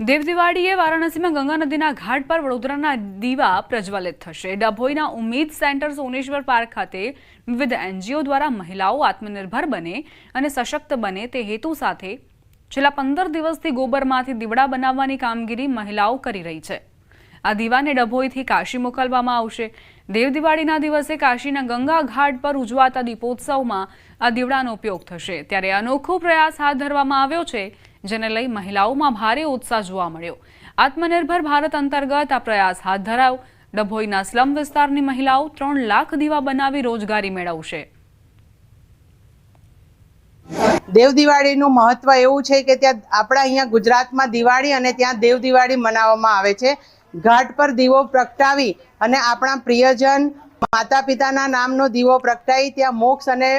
દેવદિવાળીએ વારાણસીમાં ગંગા નદીના ઘાટ પર વડોદરાના દીવા પ્રજ્વલિત થશે। ડભોઈના ઉમ્મીદ સેન્ટર સોનેશ્વર પાર્ક ખાતે વિવિધ એનજીઓ દ્વારા મહિલાઓ આત્મનિર્ભર બને અને સશક્ત બને તે હેતુ સાથે છેલ્લા 15 દિવસથી ગોબરમાંથી દીવડા બનાવવાની કામગીરી મહિલાઓ કરી રહી છે। આ દીવાને ડભોઈથી કાશી મોકલવામાં આવશે। દેવદિવાળીના દિવસે કાશીના ગંગા ઘાટ પર ઉજવાતા દીપોત્સવમાં આ દીવડાનો ઉપયોગ થશે। ત્યારે અનોખો પ્રયાસ હાથ ધરવામાં આવ્યો છે, જેને લઈ મહિલાઓમાં ભારે ઉત્સાહ જોવા મળ્યો। આત્મનિર્ભર ભારત અંતર્ગત આ પ્રયાસ હાથ ધરાયો। ડભોઈના સ્લમ વિસ્તારની મહિલાઓ 3 લાખ દીવા બનાવી રોજગારી મેળવશે। દેવદિવાળીનું મહત્વ એવું છે કે ત્યાં આપણા અહીંયા ગુજરાતમાં દિવાળી અને ત્યાં દેવદિવાળી મનાવવામાં આવે છે। ઘાટ પર દીવો પ્રગટાવી અને આપણા પ્રિયજન માતા પિતાના નામનો દીવો પ્રગટાવી ત્યાં મોક્ષ અને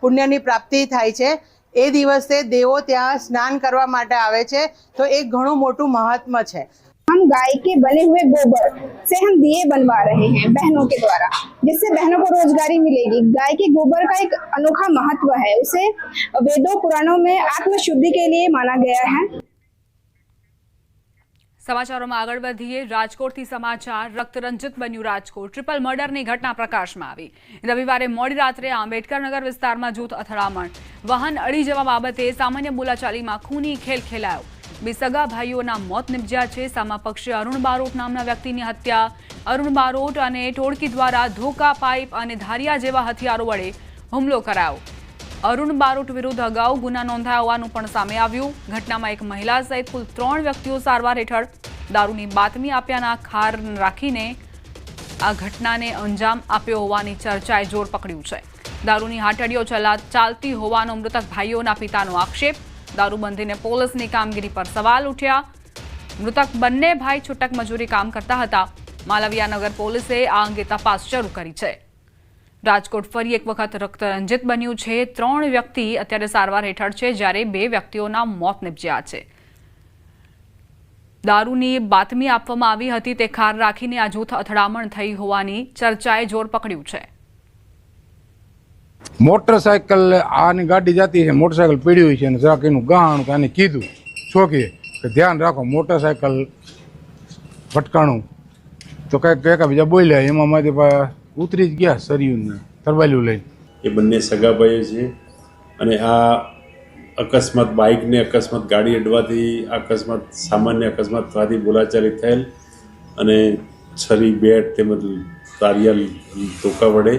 પુણ્યની પ્રાપ્તિ થાય છે। એ દિવસે દેવો ત્યાં સ્નાન કરવા માટે આવે છે, તો એક ઘણું મોટું મહાત્મ્ય છે। हम गाय के बने हुए गोबर से हम दिए बनवा रहे हैं बहनों के द्वारा, जिससे बहनों को रोजगारी मिलेगी। गाय के गोबर का एक अनोखा महत्व है, उसे वेदों पुराणों में आत्म शुद्धि के लिए माना गया है। समाचारों में आगळ वधीए। राजकोटथी समाचार। रक्तरंजित बन्यु राजकोट। ट्रिपल मर्डरनी घटना प्रकाशमां आवी। रविवारे मोडी रात्रे आंबेडकर नगर विस्तारमां जूथ અથડામણ। वाहन अड़ी जवा बाबते सामान्य बोलाचालीमां खूनी खेल खेलायो। बे सगा भाईओना मौत निपज्या छे। सामा पक्षे अरुण बारोट नामना व्यक्तिनी हत्या। अरुण बारोट अने टोळकी द्वारा धोका, पाइप अने धारिया जेवा हथियारो वडे हुमलो करायो। अरुण बारोट विरुद्ध अगाऊ गुना नोंधाया होવાનું પણ સામે આવ્યું। ઘટનામાં એક મહિલા સહિત કુલ 3 વ્યક્તિઓ સારવાર હેઠળ। દારૂની બાતમી આપ્યાના ખાર રાખીને આ ઘટનાને અંજામ આપ્યો હોવાની ચર્ચાએ જોર પકડ્યું છે। દારૂની હાટડીઓ ચાલતી હોવાનો મૃતક ભાઈઓના પિતાનો આક્ષેપ। દારૂબંધીને પોલીસની કામગીરી પર સવાલ ઉઠ્યા। મૃતક બંને ભાઈ છૂટક મજૂરી કામ કરતા હતા। માલવીયા નગર પોલીસે આ અંગે તપાસ શરૂ કરી છે। રાજકોટ ફરી એક વખત રક્તરંજિત બન્યું છે। 3 વ્યક્તિ અત્યારે સારવાર હેઠળ છે, જ્યારે 2 વ્યક્તિઓના મોત નિપજ્યા છે। દારૂની બાતમી આપવામાં આવી હતી, તે ખાર રાખીને આ જૂથ અથડામણ થઈ હોવાની ચર્ચાએ જોર પકડ્યું છે। મોટરસાયકલ આની ગાડી જતી છે, મોટરસાયકલ પીડી હોય છે અને જરાક એનું ગાણ આને કીધું ચોકીએ કે ધ્યાન રાખો, મોટરસાયકલ ભટકાણું તો કંઈક બીજા બોલ્યા, એમાં માંથી ઉતરી જ ગયા સરિયુને તરવાલ્યું લઈને। એ બંને સગા ભાઈઓ છે અને આ અકસ્માત બાઇકને અકસ્માત ગાડી અડવાથી અકસ્માત સામાન્ય અકસ્માત થવાથી બોલાચાલી થયેલ અને છરી, બેટ તેમજ તારિયા ધોકા વડે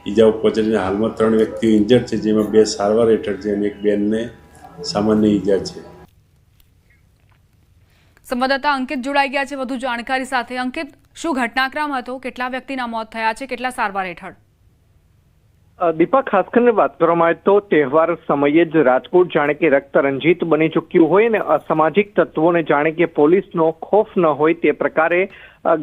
ઈજાઓ પહોંચીને હાલમાં 3 વ્યક્તિઓ ઇન્જર્ડ છે, જેમાં 2 સારવાર હેઠળ છે અને એક બેનને સામાન્ય ઈજા છે। સંવાદદાતા અંકિત જોડાઈ ગયા છે વધુ જાણકારી સાથે। અંકિત, શું ઘટનાક્રમ હતો? કેટલા વ્યક્તિના મોત થયા છે? કેટલા સારવાર હેઠળ? દીપા, ખાસ કરીને વાત કરવામાં આવે તો તહેવાર સમયે જ રાજકોટ જાણે કે રક્તરંજિત બની ચૂક્યું હોય અને અસામાજિક તત્વોને જાણે કે પોલીસનો ખોફ ન હોય તે પ્રકારે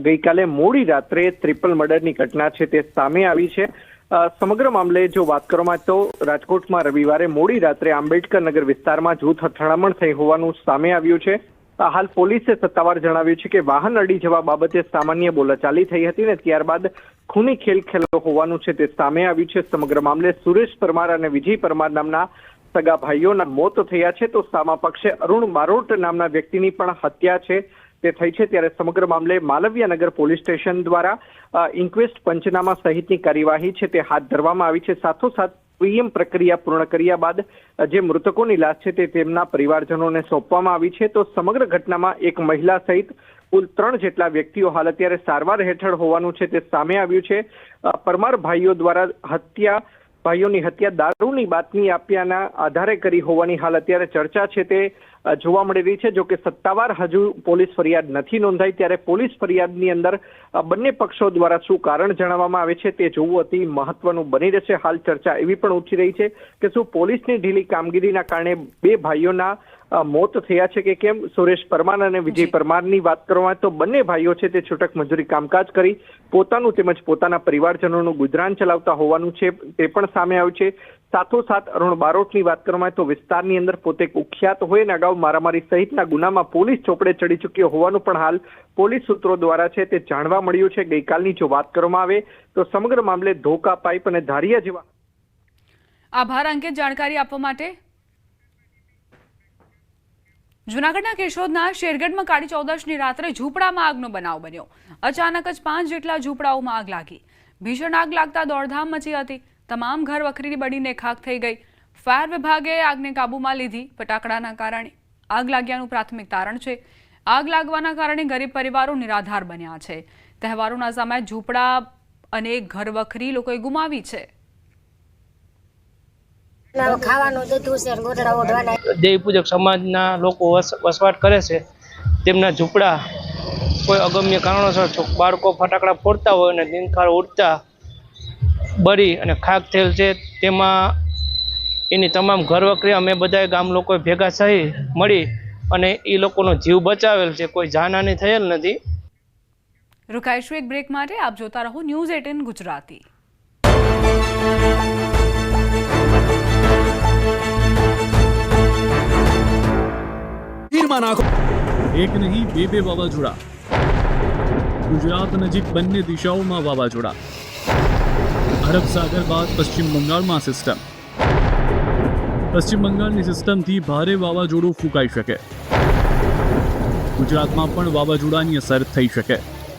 ગઈકાલે મોડી રાત્રે ટ્રિપલ મર્ડરની ઘટના છે તે સામે આવી છે। સમગ્ર મામલે જો વાત કરવામાં આવે તો રાજકોટમાં રવિવારે મોડી રાત્રે આંબેડકર નગર વિસ્તારમાં જૂથ અથડામણ થઈ હોવાનું સામે આવ્યું છે। હાલ પોલીસે સત્તાવાર જણાવ્યું છે કે વાહન અડી જવા બાબતે સામાન્ય બોલાચાલી થઈ હતી ને ત્યારબાદ ખૂની ખેલ ખેલાયો હોવાનું છે તે સામે આવ્યું છે। સમગ્ર મામલે સુરેશ પરમાર અને વિજય પરમાર નામના સગા ભાઈઓના મોત થયા છે, તો સામા પક્ષે અરુણ બારોટ નામના વ્યક્તિની પણ હત્યા છે તે થઈ છે। ત્યારે સમગ્ર મામલે માલવીયા નગર પોલીસ સ્ટેશન દ્વારા ઇન્ક્વેસ્ટ પંચનામા સહિતની કાર્યવાહી છે તે હાથ ધરવામાં આવી છે। સાથોસાથ પીએમ પ્રક્રિયા પૂર્ણ કર્યા બાદ જે મૃતકોની લાશ છે તે તેમના પરિવારજનોને સોંપવામાં આવી છે। તો સમગ્ર ઘટનામાં એક મહિલા સહિત કુલ 3 જેટલા વ્યક્તિઓ હાલ અત્યારે સારવાર હેઠળ હોવાનું છે તે સામે આવ્યું છે। પરમાર ભાઈઓ દ્વારા ભાઈઓની હત્યા દારૂની બાતમી આપ્યાના આધારે કરી હોવાની હાલ અત્યારે ચર્ચા છે તે જોવા મળી રહી છે। જો કે સત્તાવાર હજુ પોલીસ ફરિયાદ નથી નોંધાઈ, ત્યારે પોલીસ ફરિયાદની અંદર બંને પક્ષો દ્વારા શું કારણ જણાવવામાં આવે છે તે જોવું અતિ મહત્વનું બની રહેશે। હાલ ચર્ચા એવી પણ ઉઠી રહી છે કે શું પોલીસની ઢીલી કામગીરીના કારણે 2 ભાઈઓના મોત થયા છે કે કેમ। સુરેશ પરમાર અને વિજય પરમારની વાત કરવામાં તો બંને ભાઈઓ છે તે છૂટક મજૂરી કામકાજ કરી પોતાનું તેમજ પોતાના પરિવારજનોનું ગુજરાન ચલાવતા હોવાનું છે તે પણ સામે આવ્યું છે। સાથોસાથ અરુણ બારોટની વાત કરવામાં તો વિસ્તારની અંદર પોતે કુખ્યાત હોય અને અગાઉ મારામારી સહિતના ગુનામાં પોલીસ ચોપડે ચડી ચૂક્યો હોવાનું પણ હાલ પોલીસ સૂત્રો દ્વારા છે તે જાણવા મળ્યું છે। ગઈકાલની જો વાત કરવામાં આવે તો સમગ્ર મામલે ધોકા, પાઇપ અને ધારિયા જેવા। આભાર અંકિત, જાણકારી આપવા માટે। જૂનાગઢના કેશોદના શેરગઢમાં કાળી ચૌદશની રાત્રે ઝૂંપડામાં આગનો બનાવ બન્યો. અચાનક જ 5 જેટલા ઝૂંપડાઓમાં આગ લાગી. ભીષણ આગ લાગતા દોડધામ મચી હતી. તમામ ઘર વખરી બળીને ખાખ થઈ ગઈ. ફાયર વિભાગે આગને કાબૂમાં લીધી. ફટાકડાના કારણે આગ લાગ્યાનું પ્રાથમિક તારણ છે. આગ લાગવાના કારણે ગરીબ પરિવારો નિરાધાર બન્યા છે. તહેવારોના સમયે ઝૂંપડા અને ઘર વખરી લોકોએ ગુમાવી છે. દેવી પૂજક સમાજના લોકો વસવાટ કરે છે. તેમના ઝૂંપડા કોઈ અગમ્ય કારણોસર બાળકો ફટાકડા ફોડતા હોય અને દિનખાર ઉડતા બળી અને ખાક થયેલ છે. તેમાં એની તમામ ઘરવખરી અમે બધા ગામ લોકો ભેગા થઈ મળી અને એ લોકોનો જીવ બચાવેલ છે. કોઈ જાનહાની થયેલ નથી. રોકાઈશું એક બ્રેક માટે. આપ જોતા રહો ન્યૂઝ 18 ગુજરાતી. એક નહીં બે વાવાઝોડા. ગુજરાત નજીક બંને દિશાઓમાં વાવાઝોડા. અરબ સાગર બાદ પશ્ચિમ બંગાળમાં સિસ્ટમ. પશ્ચિમ બંગાળની સિસ્ટમથી ભારે વાવાઝોડું ફૂંકાઈ શકે. ગુજરાતમાં પણ વાવાઝોડાની અસર થઈ શકે.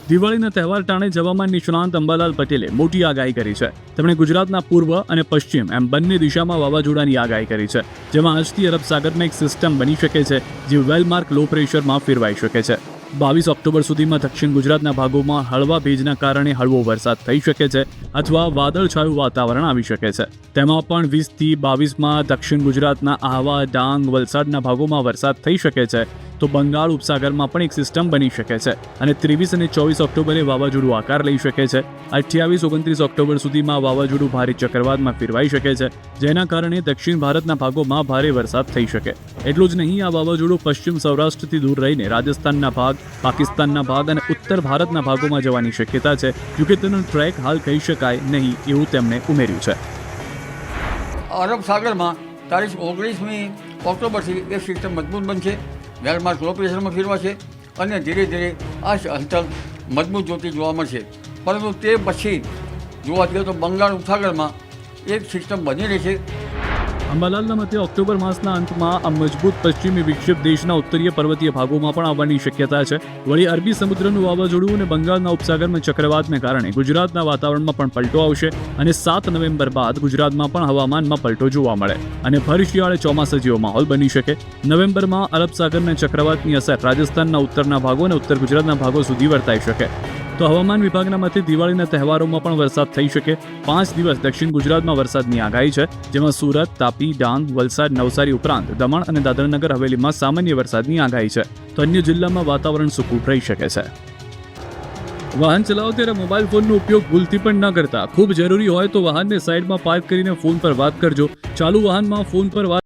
દિવાળીના તહેવાર ટાણે હવામાન નિષ્ણાંત અંબાલાલ પટેલે મોટી આગાહી કરી છે. તેમણે ગુજરાતના પૂર્વ અને પશ્ચિમ એમ બંને દિશામાં વાવાઝોડાની આગાહી કરી છે, જેમાં આજથી અરબ સાગરમાં એક સિસ્ટમ બની શકે છે જે વેલમાર્ક લો પ્રેશરમાં ફેરવાઈ શકે છે. 22 ઓક્ટોબર સુધીમાં દક્ષિણ ગુજરાતના ભાગોમાં હળવા ભેજના કારણે હળવો વરસાદ થઈ શકે છે અથવા વાદળછાયું વાતાવરણ આવી શકે છે. તેમાં પણ 20 થી 22માં દક્ષિણ ગુજરાતના આહવા, ડાંગ, વલસાડના ભાગોમાં વરસાદ થઈ શકે છે. તો બંગાળ ઉપસાગરમાં પણ એક સિસ્ટમ બની શકે છે અને 23 અને 24 ઓક્ટોબરે વાવાઝોડું આકાર લઈ શકે છે. 28, 29 ઓક્ટોબર સુધીમાં વાવાઝોડું ભારે ચક્રવાતમાં ફેરવાઈ શકે છે, જેના કારણે દક્ષિણ ભારતના ભાગોમાં ભારે વરસાદ થઈ શકે. એટલું જ નહીં, આ વાવાઝોડું પશ્ચિમ સૌરાષ્ટ્રથી દૂર રહીને રાજસ્થાનના ભાગ, પાકિસ્તાનના ભાગ અને ઉત્તર ભારતના ભાગોમાં જવાની શક્યતા છે. જોકે તેનો ટ્રેક હાલ કહી શકાય નહીં એવું તેમણે ઉમેર્યું છે. અરબ સાગરમાં તારીખ 19મી ઓક્ટોબરથી એક સિસ્ટમ મજબૂત બનશે. વેલમાર્ક લો પ્રેશરમાં ફેરવાશે અને ધીરે ધીરે આ હલચલ મજબૂત જોતી જોવા મળશે. પરંતુ તે પછી જોવા જઈએ તો બંગાળ ઉપસાગરમાં એક સિસ્ટમ બની રહી છે. અંબાલાલના મતે ઓક્ટોબર માસના અંતમાં આ મજબૂત પશ્ચિમી વિક્ષેપ દેશના ઉત્તરીય પર્વતીય ભાગોમાં પણ આવવાની શક્યતા છે. વળી અરબી સમુદ્રનું વાવાઝોડું અને બંગાળના ઉપસાગરમાં ચક્રવાતને કારણે ગુજરાતના વાતાવરણમાં પણ પલટો આવશે અને 7 નવેમ્બર બાદ ગુજરાતમાં પણ હવામાનમાં પલટો જોવા મળે અને ભર શિયાળે ચોમાસા જેવો માહોલ બની શકે. નવેમ્બરમાં અરબ સાગરના ચક્રવાતની અસર રાજસ્થાનના ઉત્તરના ભાગો અને ઉત્તર ગુજરાતના ભાગો સુધી વર્તાઈ શકે. તો હવામાન વિભાગના મતે દિવાળીના તહેવારોમાં પણ વરસાદ થઈ શકે. 5 દિવસ દક્ષિણ ગુજરાતમાં વરસાદની આગાહી છે, જેમાં સુરત, તાપી, ડાંગ, વલસાડ, નવસારી ઉપરાંત દમણ અને દાદરાનગર હવેલીમાં સામાન્ય વરસાદની આગાહી છે. તો અન્ય જિલ્લામાં વાતાવરણ સૂકું રહી શકે છે. વાહન ચલાવો ત્યારે મોબાઈલ ફોનનો ઉપયોગ ભૂલથી પણ ન કરતા. ખૂબ જરૂરી હોય તો વાહનને સાઈડમાં પાર્ક કરીને ફોન પર વાત કરજો. ચાલુ વાહનમાં ફોન પર વાત